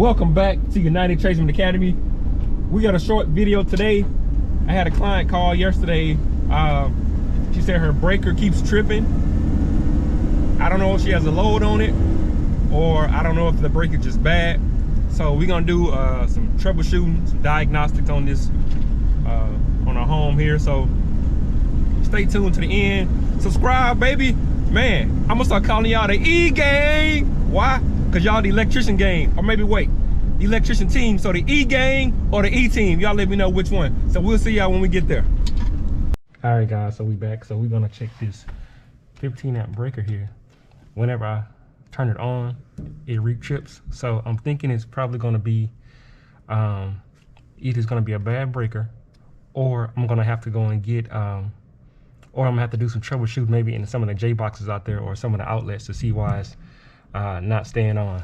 Welcome back to United Tradesman Academy. We got a short video today. I had a client call yesterday. She said her breaker keeps tripping. I don't know if she has a load on it, or I don't know if the breaker just bad. So we're gonna do some troubleshooting, some diagnostics on this, on our home here. So stay tuned to the end. Subscribe, baby. Man, I'm gonna start calling y'all the E-gang. Why? Because y'all the electrician gang. Or maybe wait, the electrician team. So the E-gang or the E-team. Y'all let me know which one. So we'll see y'all when we get there. All right, guys, so we back. So we're gonna check this 15 amp breaker here. Whenever I turn it on, it re-trips. So I'm thinking it's probably gonna be, either it's gonna be a bad breaker, or I'm gonna have to go and get, or I'm gonna have to do some troubleshoot maybe in some of the J boxes out there or some of the outlets to see why it's not staying on.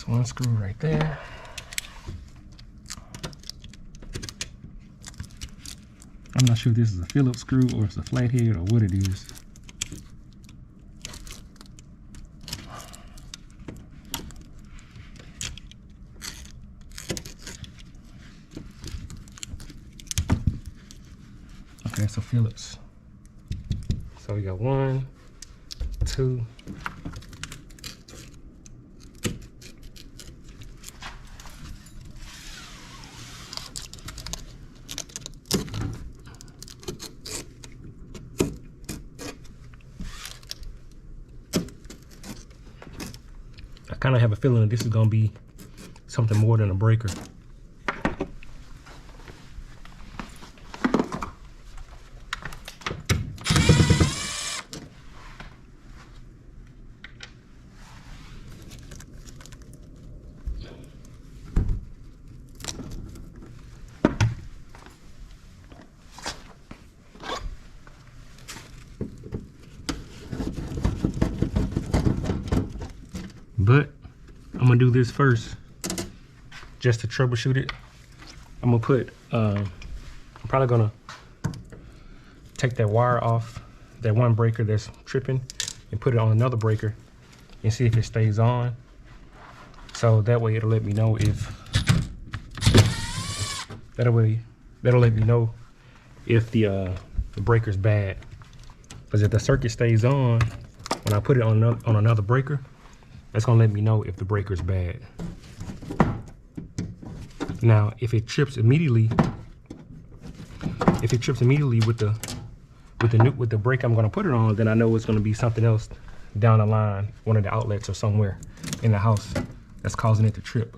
One screw right there. I'm not sure if this is a Phillips screw or it's a flathead or what it is. Okay, so Phillips. So we got 1, 2. I kind of have a feeling that this is going to be something more than a breaker. But I'm gonna do this first just to troubleshoot it. I'm gonna put, I'm probably gonna take that wire off that one breaker that's tripping and put it on another breaker and see if it stays on. So that way it'll let me know if, that'll let me know if the breaker's bad. Because if the circuit stays on, when I put it on another breaker, that's gonna let me know if the breaker's bad. Now, if it trips immediately, with the break I'm gonna put it on, then I know it's gonna be something else down the line, one of the outlets or somewhere in the house that's causing it to trip.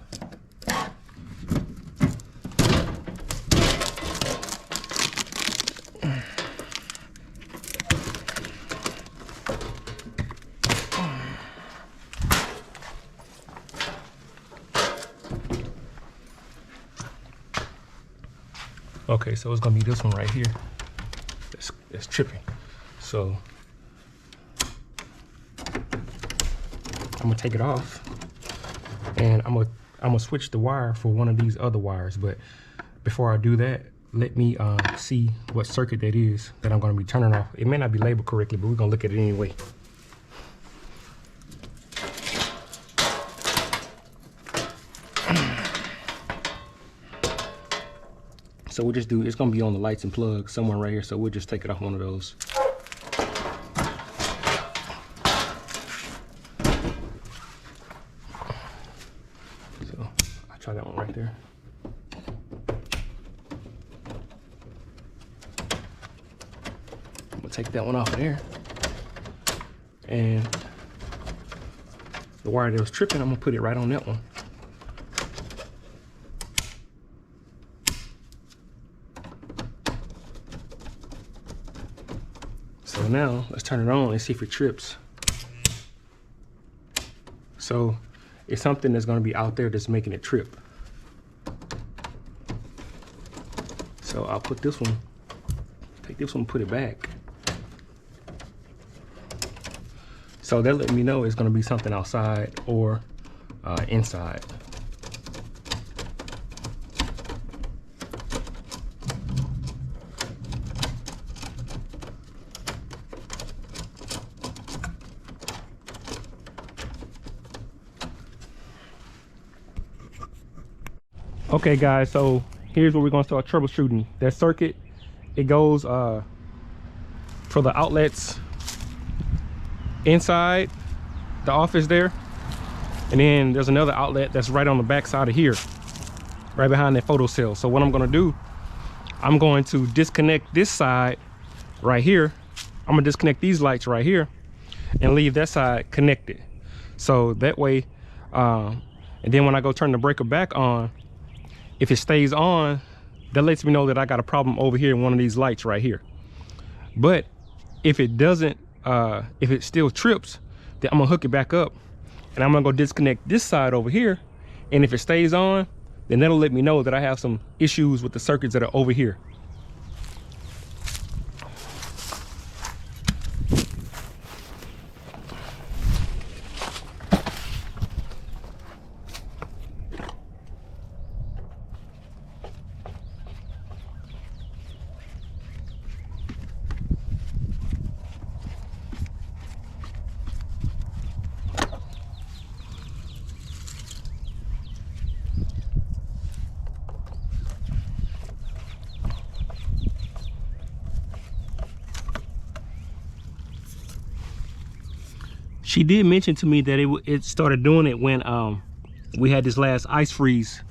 Okay, so it's gonna be this one right here that's tripping. So I'm gonna take it off and I'm gonna switch the wire for one of these other wires. But before I do that, let me see what circuit that is that I'm gonna be turning off. It may not be labeled correctly, but we're gonna look at it anyway. So we'll just do, it's gonna be on the lights and plugs somewhere right here. So we'll just take it off one of those. So I'll try that one right there. take that one off of there. And the wire that was tripping, I'm gonna put it right on that one. So now let's turn it on and see if it trips. So it's something that's gonna be out there that's making it trip. So I'll put this one, take this one, put it back. So that let me know it's gonna be something outside or inside. Okay guys, so here's where we're gonna start troubleshooting. That circuit, it goes for the outlets inside the office there. And then there's another outlet that's right on the back side of here, right behind that photo cell. So what I'm gonna do, I'm going to disconnect this side right here. I'm gonna disconnect these lights right here and leave that side connected. So that way, and then when I go turn the breaker back on, if it stays on, that lets me know that I got a problem over here in one of these lights right here. But if it doesn't, if it still trips, then I'm gonna hook it back up and I'm gonna go disconnect this side over here. And if it stays on, then that'll let me know that I have some issues with the circuits that are over here. She did mention to me that it started doing it when we had this last ice freeze.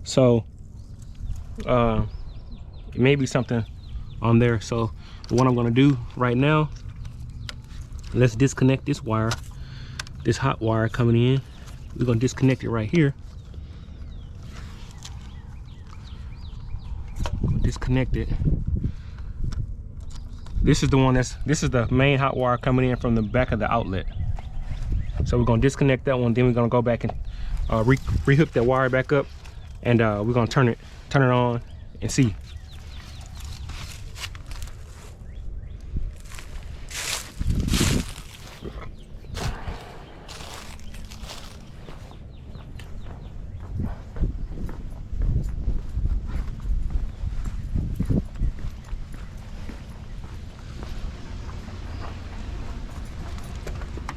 So it may be something on there. So what I'm gonna do right now, let's disconnect this wire, this hot wire coming in. We're gonna disconnect it right here. Disconnect it. This is the one this is the main hot wire coming in from the back of the outlet. So we're gonna disconnect that one, then we're gonna go back and rehook that wire back up, and we're gonna turn it on and see.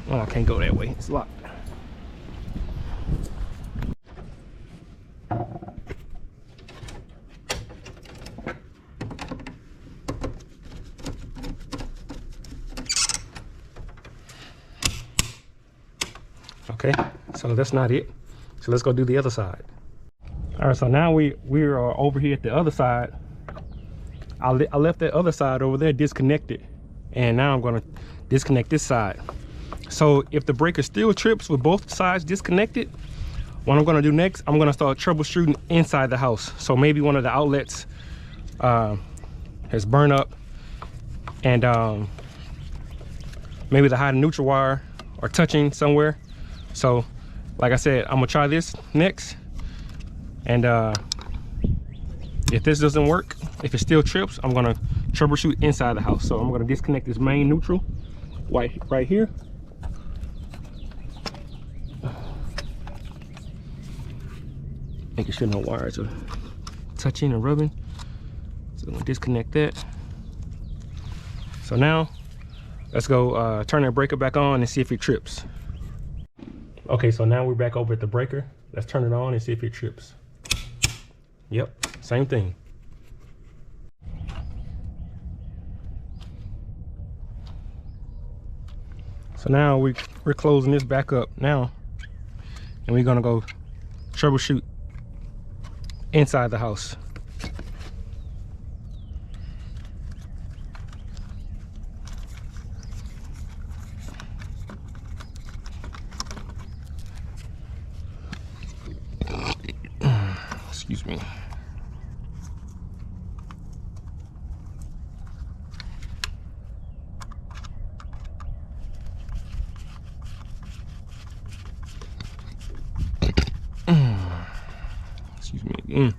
Oh, I can't go that way, it's locked. Okay, so that's not it. So let's go do the other side. All right, so now we are over here at the other side. I left that other side over there disconnected, and now I'm gonna disconnect this side. So if the breaker still trips with both sides disconnected, what I'm gonna do next, I'm gonna start troubleshooting inside the house. So maybe one of the outlets has burned up, and maybe the high and neutral wire are touching somewhere. So like I said, I'm gonna try this next, and if this doesn't work, if it still trips, I'm gonna troubleshoot inside the house. So I'm gonna disconnect this main neutral right here. Making sure no wires are touching or rubbing. So I'm gonna disconnect that. So now let's go turn that breaker back on and see if it trips. Okay, so now we're back over at the breaker. Let's turn it on and see if it trips. Yep, same thing. So now we're closing this back up now, and we're gonna go troubleshoot inside the house. Excuse me. Excuse me again.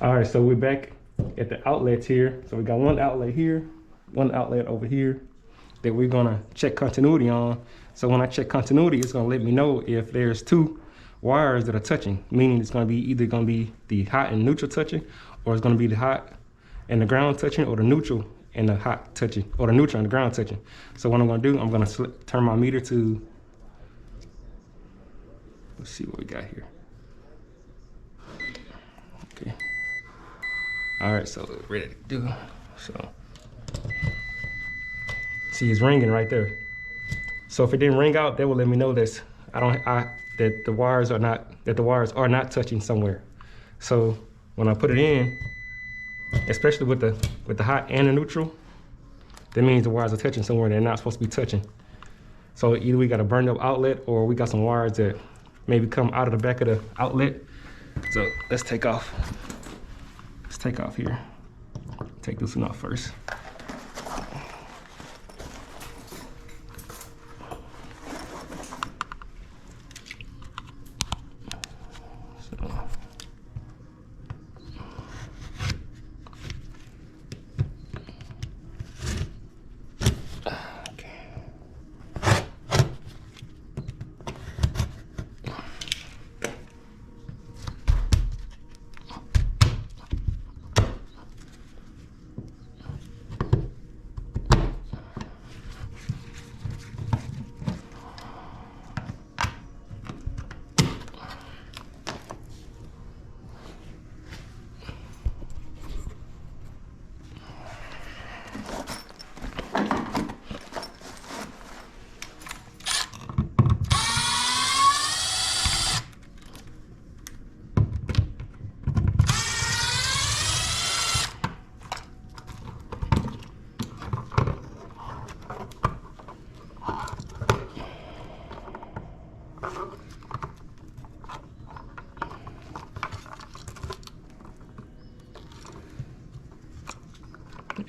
All right, so we're back at the outlets here. So we got one outlet here, one outlet over here that we're gonna check continuity on. So when I check continuity, it's gonna let me know if there's two wires that are touching, meaning it's gonna be either gonna be the hot and neutral touching, or it's gonna be the hot and the ground touching, or the neutral and the hot touching, or the neutral and the ground touching. So what I'm gonna do, I'm gonna turn my meter to, let's see what we got here. Okay. All right, so ready to do. So see, it's ringing right there. So if it didn't ring out, that will let me know that that the wires are not touching somewhere. So when I put it in, especially with the hot and the neutral, that means the wires are touching somewhere they're not supposed to be touching. So either we got a burned up outlet, or we got some wires that maybe come out of the back of the outlet. So let's take off. Let's take off here. Take this one off first.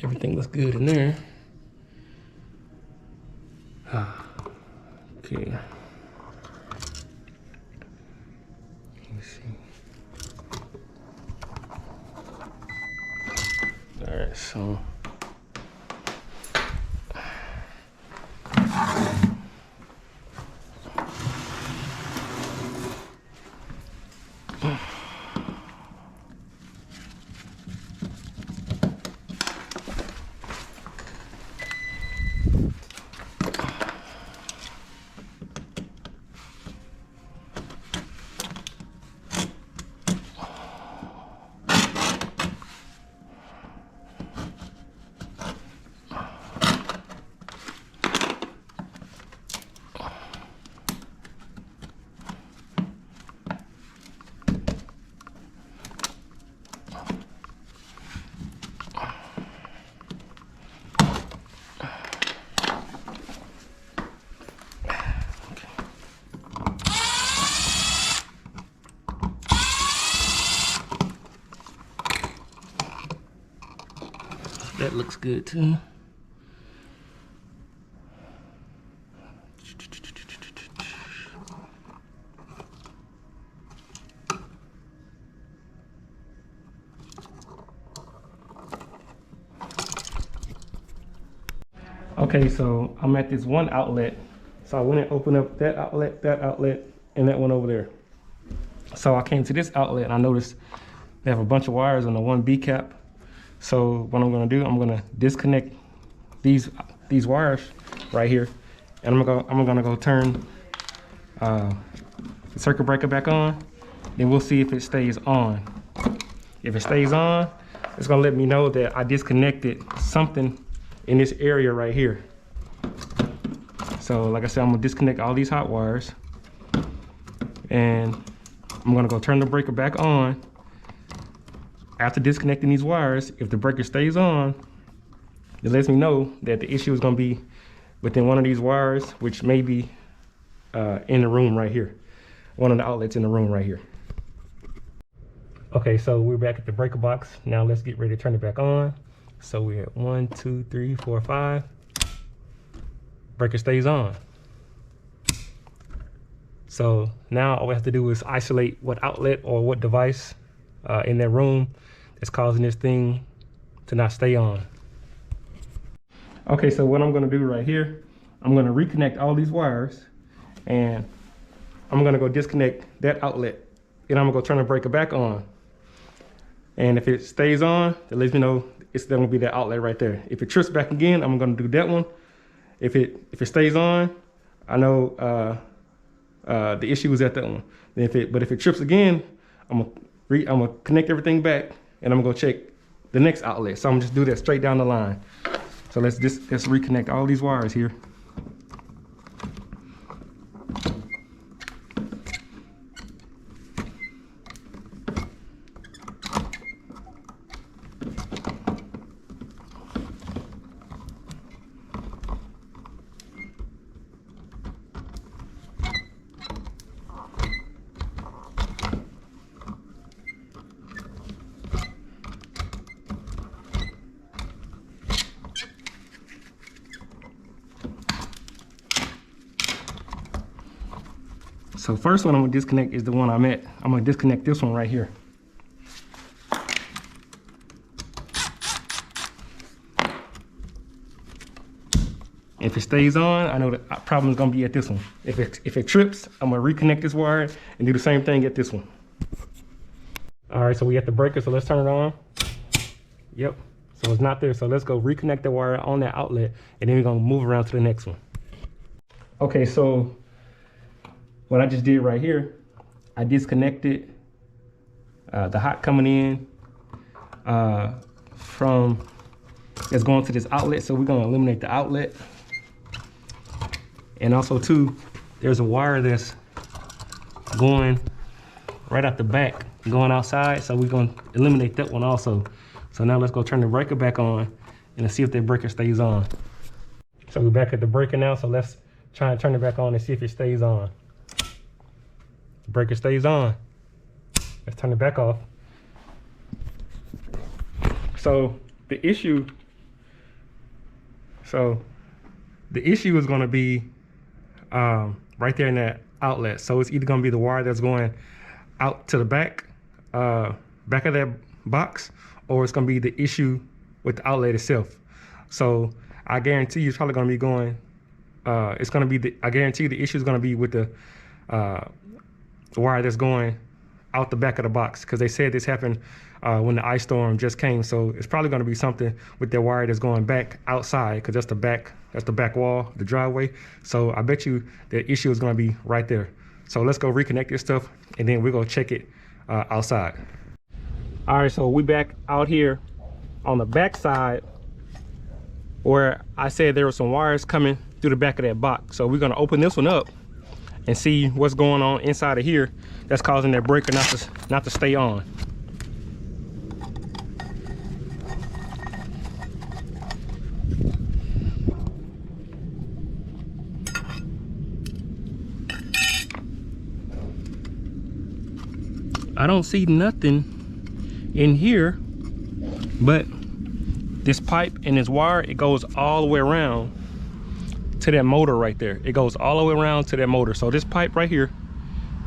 Everything looks good in there. Okay. Let me see. All right, so. That looks good too. Okay, so I'm at this one outlet. So I went and opened up that outlet, and that one over there. So I came to this outlet and I noticed they have a bunch of wires on the one B cap. So what I'm gonna do, I'm gonna disconnect these wires right here, and I'm gonna go turn the circuit breaker back on. Then we'll see if it stays on. If it stays on, it's gonna let me know that I disconnected something in this area right here. So like I said, I'm gonna disconnect all these hot wires, and I'm gonna go turn the breaker back on. After disconnecting these wires, if the breaker stays on, it lets me know that the issue is gonna be within one of these wires, which may be in the room right here. One of the outlets in the room right here. Okay, so we're back at the breaker box. Now let's get ready to turn it back on. So we're at 1, 2, 3, 4, 5. Breaker stays on. So now all we have to do is isolate what outlet or what device in that room that's causing this thing to not stay on. Okay, so what I'm gonna do right here, I'm gonna reconnect all these wires, and I'm gonna go disconnect that outlet, and I'm gonna go turn the breaker back on. And if it stays on, it lets me know it's gonna be that outlet right there. If it trips back again, I'm gonna do that one. If it stays on, I know the issue is at that one. But if it trips again, I'm gonna connect everything back, and I'm gonna go check the next outlet. So I'm gonna just do that straight down the line. So let's reconnect all these wires here. So first one I'm gonna disconnect is the one I'm at. I'm gonna disconnect this one right here. If it stays on, I know the problem is gonna be at this one. If it trips, I'm gonna reconnect this wire and do the same thing at this one. All right, so we got the breaker, so let's turn it on. Yep, so it's not there. So let's go reconnect the wire on that outlet, and then we're gonna move around to the next one. Okay, so what I just did right here, I disconnected the hot coming in from that's going to this outlet. So we're gonna eliminate the outlet. And also too, there's a wire that's going right out the back, going outside. So we're gonna eliminate that one also. So now let's go turn the breaker back on and see if that breaker stays on. So we're back at the breaker now. So let's try and turn it back on and see if it stays on. The breaker stays on. Let's turn it back off. So the issue is going to be right there in that outlet. So it's either going to be the wire that's going out to the back of that box, or it's going to be the issue with the outlet itself. So I guarantee you it's probably going to be going. I guarantee the issue is going to be with the wire that's going out the back of the box, because they said this happened when the ice storm just came. So it's probably going to be something with that wire that's going back outside, because that's the back wall, the driveway. So I bet you the issue is going to be right there. So let's go reconnect this stuff, and then we're going to check it outside. All right, so we back out here on the back side where I said there were some wires coming through the back of that box. So we're going to open this one up and see what's going on inside of here that's causing that breaker not to stay on. I don't see nothing in here, but this pipe and this wire, it goes all the way around to that motor right there. It goes all the way around to that motor. So this pipe right here,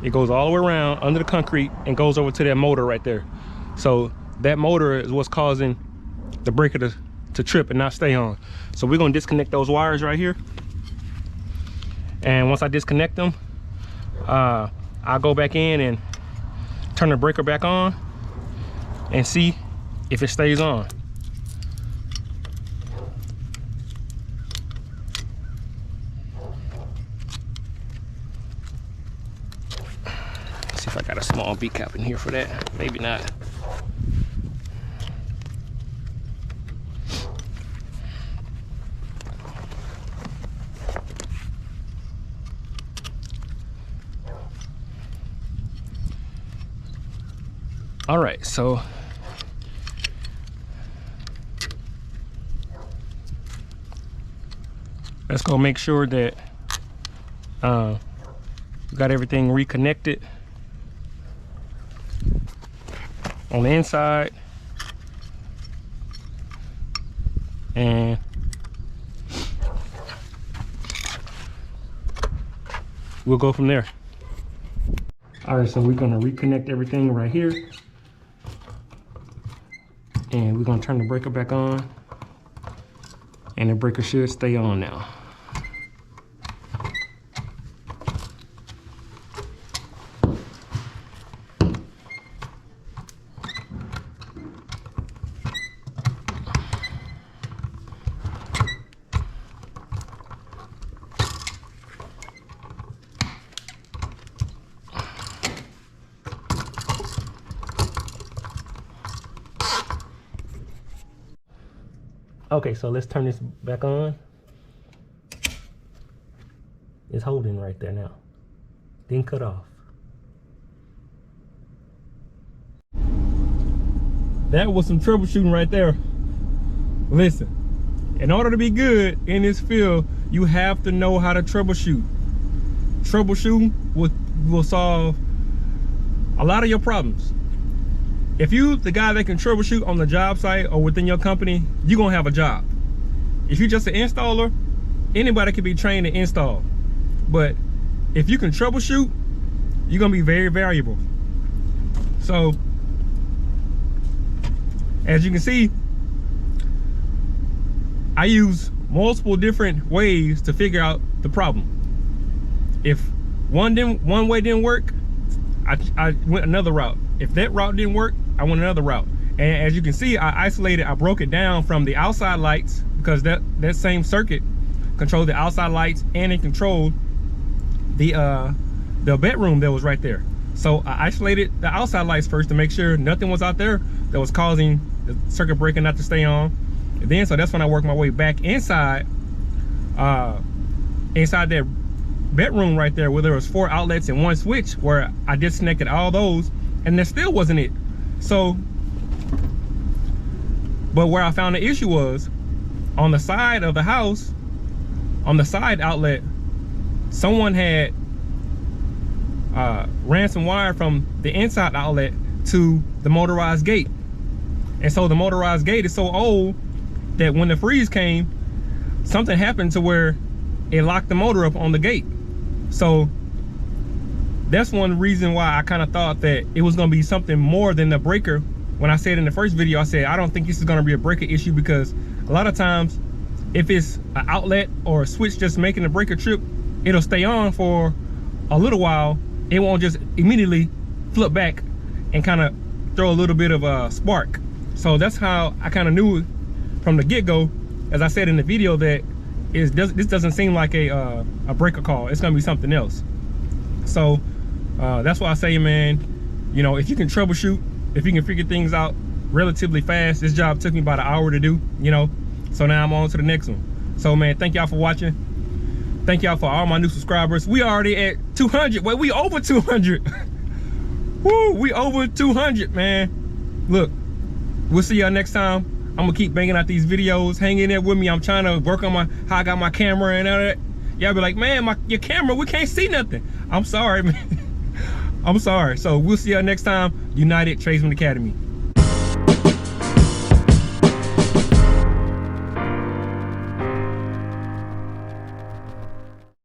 it goes all the way around under the concrete and goes over to that motor right there. So that motor is what's causing the breaker to trip and not stay on. So we're gonna disconnect those wires right here. And once I disconnect them, I'll go back in and turn the breaker back on and see if it stays on. See if I got a small B cap in here for that. Maybe not. All right, so let's go make sure that we got everything reconnected on the inside, and we'll go from there. All right, so we're gonna reconnect everything right here, and we're gonna turn the breaker back on, and the breaker should stay on now. Okay, so let's turn this back on. It's holding right there now. Didn't cut off. That was some troubleshooting right there. Listen, in order to be good in this field, you have to know how to troubleshoot. Troubleshooting will solve a lot of your problems. If you the guy that can troubleshoot on the job site or within your company, you're gonna have a job. If you're just an installer, anybody can be trained to install. But if you can troubleshoot, you're gonna be very valuable. So, as you can see, I use multiple different ways to figure out the problem. If one way didn't work, I went another route. If that route didn't work, I went another route. And as you can see, I broke it down from the outside lights, because that same circuit controlled the outside lights, and it controlled the bedroom that was right there. So I isolated the outside lights first to make sure nothing was out there that was causing the circuit breaker not to stay on. And then, so that's when I worked my way back inside that bedroom right there, where there was 4 outlets and 1 switch, where I disconnected all those, and that still wasn't it. So, but where I found the issue was on the side of the house, on the side outlet, someone had ran some wire from the inside outlet to the motorized gate. And so the motorized gate is so old that when the freeze came, something happened to where it locked the motor up on the gate. So that's one reason why I kind of thought that it was going to be something more than the breaker. When I said in the first video, I said I don't think this is going to be a breaker issue, because a lot of times if it's an outlet or a switch just making the breaker trip, it'll stay on for a little while. It won't just immediately flip back and kind of throw a little bit of a spark. So that's how I kind of knew from the get-go, as I said in the video, that this doesn't seem like a breaker call. It's going to be something else. So that's why I say, man, you know, if you can troubleshoot, if you can figure things out relatively fast. This job took me about an hour to do, you know, so now I'm on to the next one. So, man, thank y'all for watching. Thank y'all for all my new subscribers. We already at 200. Wait, we over 200. Woo, we over 200, man. Look, we'll see y'all next time. I'm gonna keep banging out these videos. Hang in there with me. I'm trying to work on how I got my camera and all that. Y'all be like, man, your camera, we can't see nothing. I'm sorry, man. I'm sorry. So we'll see y'all next time. United Tradesman Academy.